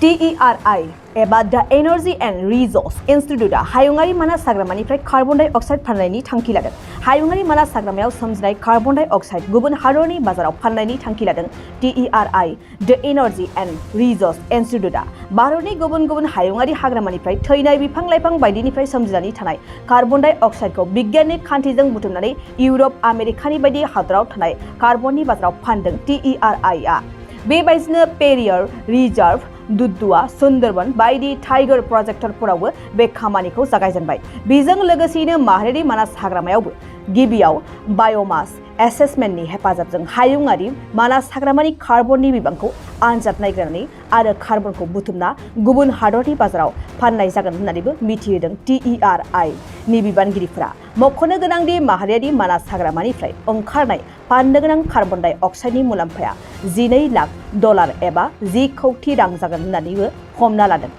TERI एबा the energy and resource इन्स्टिट्यूटआ हायुङारि मानास हाग्रामानिफ्राय carbon die oxide फाननायनि थांखि लादों। हायुङारि मानास हाग्रामायाव सोमजिनाय कार्बन डाइ अक्साइड गुबुन हादरनि बाजाराव फाननायनि थांखि लादों। TERI the energy and resource इन्स्टिट्यूटआ भारतनि गुबुन गुबुन हायुङारि हाग्रामानिफ्राय थैनाय बिफां लाइफां बायदिनिफ्राय सोमजिनानै थानाय कार्बन डाइ अक्साइडखौ बिगियाननि खान्थिजों बुथुमनानै इउरप आमेरिकानि बायदि हादराव थानाय कार्बननि बाजाराव फानदों। TERI बेबायदिनो पेरियार रिजार्भ दुधुआ सुंदरबन बायदि टाइगर प्रजेक्टफोरावबो बे खामानिखौ जागायजेनबाय। बेजों लोगोसेनो माहारियारि मानास हाग्रामायावबो गिबियाव बायोमास एसेसमेन्टनि हेफाजाबजों हायुङारि मानास हाग्रामानि कार्बननि बिबांखौ आनजाद नायग्रोनानै आरो कार्बनखौ बुथुमना गुबुन हादरनि बाजाराव फाननाय जागोन होननानैबो मिथिहोदों TERI नि बिबानगिरिफोरा। मख'नो गोनांदि माहारियारि मानास हाग्रामानिफ्राय ओंखारनाय फाननो गोनां कार्बन डाइ अक्साइडनि मुलाम्फाया $12 लाख एबा 10 कौटि रां जागोन होननानैबो हमना लादों।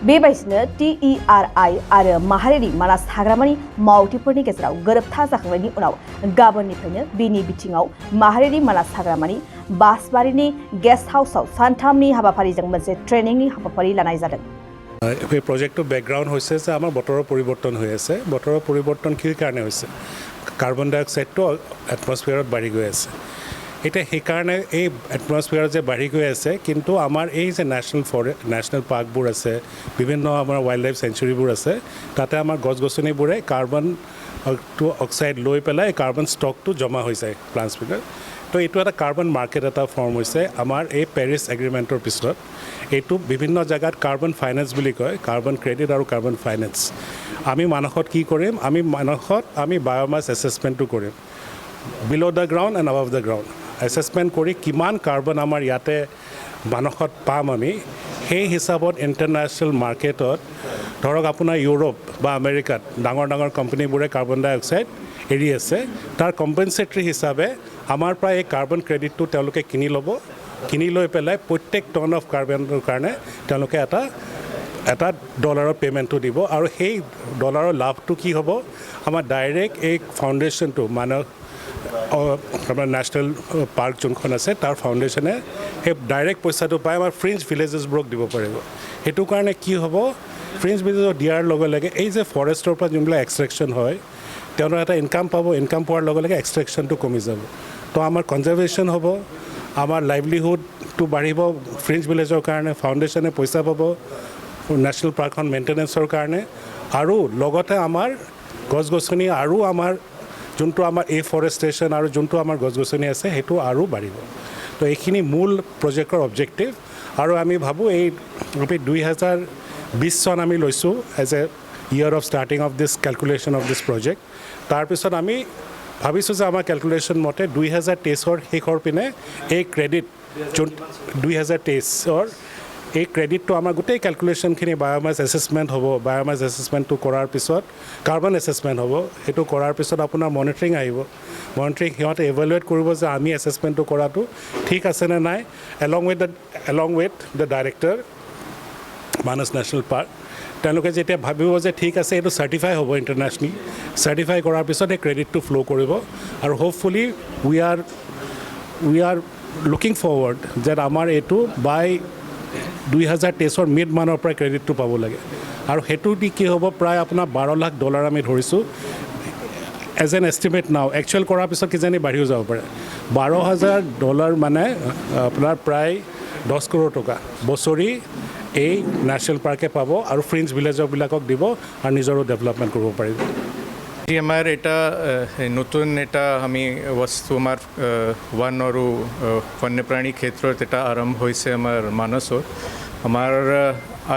बेबायदिनो TERI आरो माहारियारि मानास हाग्रामानि मावथिफोरनि गेजेराव गोरोबथा जाखांनायनि उनाव गाबोननिफ्रायनो बेनि बिथिङाव माहारियारि मानास हाग्रामानि बासबारिनि गेस्ट हाउसआव सानथामनि हाबाफारिजों मोनसे ट्रेनिंनि हाबाफारि लानाय जादों। এই প্ৰজেক্টৰ বেকগ্ৰাউণ্ড হৈছে যে আমাৰ বতৰৰ পৰিৱৰ্তন হৈ আছে। বতৰৰ পৰিৱৰ্তন কি কাৰণে হৈছে? কাৰ্বন ডাই অক্সাইডটো এটমছফিয়াৰত বাঢ়ি গৈ আছে। এতিয়া সেইকাৰণে এই এটমছফিয়াৰত যে বাঢ়ি গৈ আছে, কিন্তু আমাৰ এই যে নেশ্যনেল পাৰ্কবোৰ আছে, বিভিন্ন আমাৰ ৱাইল্ড লাইফ চেঞ্চুৰীবোৰ আছে, তাতে আমাৰ গছ গছনিবোৰে কাৰ্বনটো অক্সাইড লৈ পেলাই কাৰ্বন ষ্টকটো জমা হৈ যায় প্লাণ্টছবিলাক। তো এইটো এটা কাৰ্বন মাৰ্কেট এটা ফৰ্ম হৈছে আমাৰ এই পেৰিছ এগ্ৰিমেণ্টৰ পিছত। এইটো বিভিন্ন জেগাত কাৰ্বন ফাইনেন্স বুলি কয়, কাৰ্বন ক্ৰেডিট আৰু কাৰ্বন ফাইনেন্স। আমি মানসত কি কৰিম? আমি বায়োমাছ এছেছমেণ্টটো কৰিম, below' the ground and above the ground assessment কৰি কিমান কাৰ্বন আমাৰ ইয়াতে মানসত পাম আমি, সেই হিচাপত ইণ্টাৰনেশ্যনেল মাৰ্কেটত ধৰক আপোনাৰ ইউৰোপ বা আমেৰিকাত ডাঙৰ ডাঙৰ কোম্পানীবোৰে কাৰ্বন ডাই অক্সাইড এৰি আছে, তাৰ কম্পেনচেটৰী হিচাপে আমাৰ পৰা এই কাৰ্বন ক্ৰেডিটটো তেওঁলোকে কিনি ল'ব। কিনি লৈ পেলাই প্ৰত্যেক টন অফ কাৰ্বনৰ কাৰণে তেওঁলোকে এটা ডলাৰৰ পে'মেণ্টটো দিব। আৰু সেই ডলাৰৰ লাভটো কি হ'ব? আমাৰ ডাইৰেক্ট এই ফাউণ্ডেশ্যনটো আমাৰ নেশ্যনেল পাৰ্ক যোনখন আছে তাৰ ফাউণ্ডেশ্যনে সেই ডাইৰেক্ট পইচাটো পাই আমাৰ ফ্ৰিঞ্জ ভিলেজেছবোৰক দিব পাৰিব। সেইটো কাৰণে কি হ'ব? ফ্ৰিঞ্জ ভিলেজক দিয়াৰ লগে লগে এই যে ফৰেষ্টৰ পৰা যোনবিলাক এক্সট্ৰেকশ্যন হয়, তেওঁলোকে এটা ইনকাম পাব। ইনকাম পোৱাৰ লগে লগে এক্সট্ৰেকশ্যনটো কমি যাব। তো আমাৰ কনজাৰ্ভেশ্যন হ'ব, আমাৰ লাইভলিহুডটো বাঢ়িব ফ্ৰিঞ্জ ভিলেজৰ কাৰণে, ফাউণ্ডেশ্যনে পইচা পাব নেশ্যনেল পাৰ্কখন মেইনটেনেঞ্চৰ কাৰণে, আৰু লগতে আমাৰ গছ গছনি আৰু আমাৰ যোনটো আমাৰ এফৰেষ্টেশ্যন আৰু যোনটো আমাৰ গছ গছনি আছে সেইটো আৰু বাঢ়িব। তো এইখিনি মূল প্ৰজেক্টৰ অবজেক্টিভ। আৰু আমি ভাবোঁ এই 2020 চন আমি লৈছোঁ as a year of starting of this calculation of this project. তাৰপিছত আমি ভাবিছোঁ যে আমাৰ কেলকুলেশ্যন মতে 2023 শেষৰ পিনে এই ক্ৰেডিট যোন 2023 এই ক্ৰেডিটটো আমাৰ গোটেই কেলকুলেশ্যনখিনি বায়োমাছ এছেছমেণ্ট হ'ব। বায়োমাছ এছেছমেণ্টটো কৰাৰ পিছত কাৰ্বন এছেছমেণ্ট হ'ব। সেইটো কৰাৰ পিছত আপোনাৰ মনিটৰিং আহিব। মনিটৰিং সিহঁতে ইভেলুৱেট কৰিব যে আমি এছেছমেণ্টটো কৰাটো ঠিক আছে নে নাই, along with the director Manas national park. তেওঁলোকে যেতিয়া ভাবিব যে ঠিক আছে এইটো চাৰ্টিফাই হ'ব ইণ্টাৰনেশ্যনেলি, চাৰ্টিফাই কৰাৰ পিছত এই ক্ৰেডিটটো ফ্ল' কৰিব। আৰু hopefully we are looking forward যে আমাৰ এইটো বাই 2023 মিড মানৰ পৰা ক্ৰেডিটটো পাব লাগে। আৰু সেইটো দি কি হ'ব? প্ৰায় আপোনাৰ $12 লাখ আমি ধৰিছোঁ এজ এন এষ্টিমেট নাও। একচুৱেল কৰাৰ পিছত কিজানি বাঢ়িও যাব পাৰে। $12,000 মানে আপোনাৰ প্ৰায় 10 কোটি টকা বছৰি এই নেশ্যনেল পাৰ্কে পাব আৰু ফ্ৰিঞ্জ ভিলেজবিলাকক দিব আৰু নিজৰো ডেভেলপমেণ্ট কৰিব পাৰিব। আমাৰ এটা নতুন এটা আমি বস্তু আমাৰ ওয়ান আৰু বন্যপ্ৰাণী ক্ষেত্ৰত এটা আৰম্ভ হৈছে আমাৰ মানসত। আমাৰ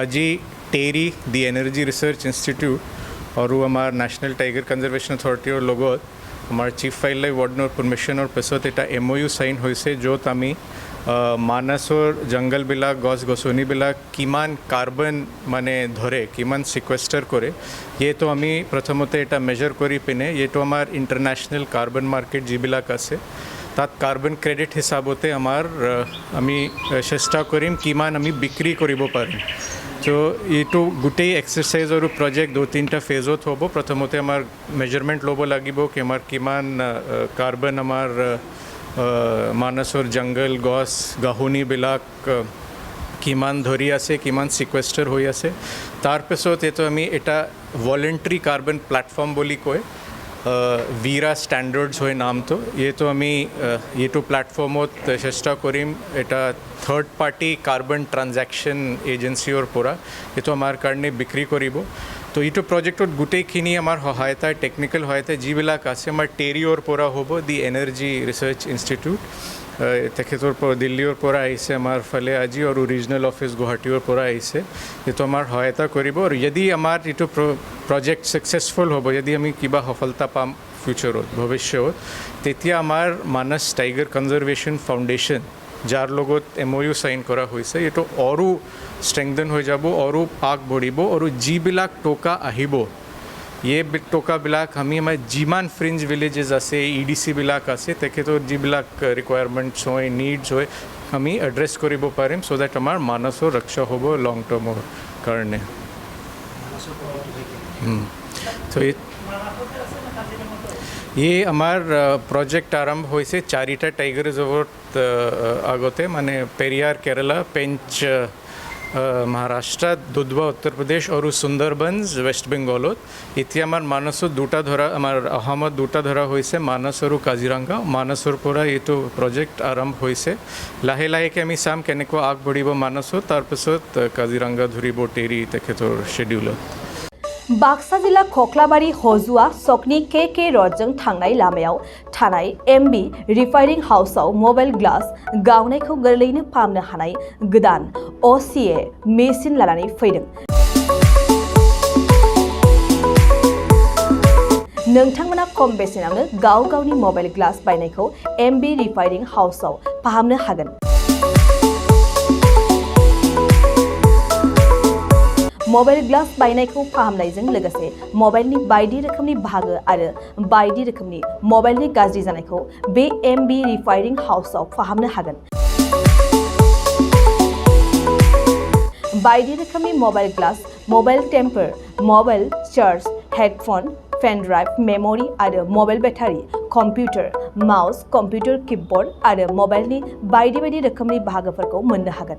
আজি টেৰি দি এনাৰ্জি ৰিচাৰ্চ ইনষ্টিটিউট আৰু আমাৰ নেশ্যনেল টাইগাৰ কনজাৰ্ভেশ্যন অথৰিটিৰ লগত আমাৰ চিফ ৱাইল্ড লাইফ ৱাৰ্ডেনৰ পাৰ্মিশ্যনৰ পিছত এটা MOU চাইন হৈছে, য'ত আমি মানসৰ জংঘলবিলাক গছ গছনিবিলাক কিমান কাৰ্বন মানে ধৰে, কিমান চিকুৱেষ্টাৰ কৰে, এইটো আমি প্ৰথমতে এটা মেজাৰ কৰি পিনে এইটো আমাৰ ইণ্টাৰনেশ্যনেল কাৰ্বন মাৰ্কেট যিবিলাক আছে তাত কাৰ্বন ক্ৰেডিট হিচাপতে আমি চেষ্টা কৰিম কিমান আমি বিক্ৰী কৰিব পাৰিম। তো এইটো গোটেই এক্সাৰচাইজ আৰু প্ৰজেক্ট 2-3টা ফেজত হ'ব। প্ৰথমতে আমাৰ মেজাৰমেণ্ট ল'ব লাগিব কি আমাৰ কিমান কাৰ্বন আমাৰ মানসৰ জংঘল গছ গাহনিবিলাক কিমান ধৰি আছে কিমান সিকুৱেষ্টাৰ হৈ আছে তাৰপিছত এইটো আমি এটা ভলেণ্টাৰী কাৰ্বন প্লেটফৰ্ম বুলি কয় ভিৰা ষ্টেণ্ডাৰ্ডছ হয় নামটো এইটো আমি এইটো প্লেটফৰ্মত চেষ্টা কৰিম এটা থাৰ্ড পাৰ্টি কাৰ্বন ট্ৰানজেকশ্যন এজেঞ্চিৰ পৰা এইটো আমাৰ কাৰণে বিক্ৰী কৰিব তো এইটো প্ৰজেক্টত গোটেইখিনি আমাৰ সহায়তা টেকনিকেল সহায়তা যিবিলাক আছে আমাৰ টেৰিৰ পৰা হ'ব দি এনাৰ্জি ৰিচাৰ্চ ইনষ্টিটিউট তেখেতৰ পৰা দিল্লীৰ পৰা আহিছে আমাৰ ফালে আজি আৰু ৰিজনেল অফিচ গুৱাহাটীৰ পৰা আহিছে এইটো আমাৰ সহায়তা কৰিব আৰু যদি আমাৰ এইটো প্ৰজেক্ট ছাকচেছফুল হ'ব যদি আমি কিবা সফলতা পাম ফিউচাৰত ভৱিষ্যত তেতিয়া আমাৰ মানস টাইগাৰ কনজাৰ্ভেশ্যন ফাউণ্ডেশ্যন যাৰ লগত MOU সাইন কৰা হৈছে এইটো আৰু ষ্ট্ৰেংথেন হৈ যাব আৰু আগবাঢ়িব আৰু যিবিলাক টকা আহিব এই টকাবিলাক আমি আমাৰ যিমান ফ্ৰিঞ্জ ভিলেজেছ আছে EDC বিলাক আছে তেখেতৰ যিবিলাক ৰিকুৱাৰমেণ্টছ হয় নিডছ হয় আমি এড্ৰেছ কৰিব পাৰিম চ' ডেট আমাৰ মানসৰ ৰক্ষা হ'ব লং টাৰ্মৰ কাৰণে তো এই আমাৰ প্ৰজেক্ট আৰম্ভ হৈছে চাৰিটা টাইগাৰ ৰিজাৰ্ভত আগতে মানে পেৰিয়াৰ কেৰালা পেঞ্চ মহাৰাষ্ট্ৰ দুধৱা উত্তৰ প্ৰদেশ আৰু সুন্দৰবনছ ৱেষ্ট বেংগলত এতিয়া আমাৰ মানসত দুটা ধৰা আমাৰ অসমত দুটা ধৰা হৈছে মানস আৰু কাজিৰঙা মানসৰ পৰা এইটো প্ৰজেক্ট আৰম্ভ হৈছে লাহে লাহেকৈ আমি চাম কেনেকৈ আগবাঢ়িব মানসত তাৰপিছত কাজিৰঙা ধৰিব টেৰি তেখেতৰ শ্বেডিউলত बाक्सा जिल्ला खख्लाबारि हजुआ सकनि के रडजों थांनाय लामायाव थानाय MB रिफाइनिं हाउसआव मबाइल ग्लास गावनायखौ गोरलैनो फाहामनो हानाय गोदान OCA मेसिन लानानै फैदों। नोंथांमोना खम बेसेनावनो गाव गावनि मबाइल ग्लास बायनायखौ MB रिफाइनिं हाउसआव फाहामनो हागोन। मबाइल ग्लास बायनायखौ फाहामनायजों लोगोसे मबाइलनि बायदि रोखोमनि बाहागो आरो बायदि रोखोमनि मबाइलनि गाज्रि जानायखौ बे MB रिफाइनिं हाउसआव फाहामनो हागोन। बायदि रोखोमनि mobile glass mobile tempered mobile charge headphone pen drive memory आरो mobile battery computer mouse computer keyboard आरो मबाइलनि बायदि बायदि रोखोमनि बाहागोफोरखौ मोननो हागोन।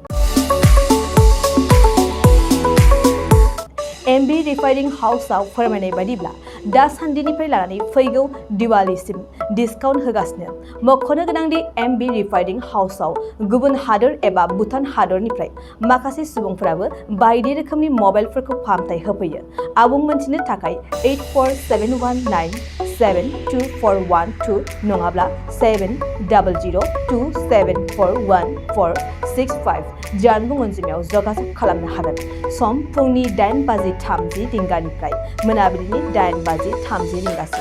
MB रिफाइनिं हाउसआव फोरमायनाय बायदिब्ला दासान्दिनिफ्राय लानानै फैगौ दिवालीसिम डिसकाउन्ट होगासिनो। मख'नो गोनांदि MB रिफाइनिं हाउसआव गुबुन हादोर एबा भुटान हादोरनिफ्राय माखासे सुबुंफोराबो बायदि रोखोमनि मबाइलफोरखौ फाहामथाय होफैयो। आबुं मोनथिनो थाखाय 8471972412 नङाब्ला 7002741465 जानबुं अनजिमायाव जगाजग खालामनो हागोन। सम फुंनि 8:30 रिंगानिफ्राय मोनाबिलिनि 8:30 रिंगासिम।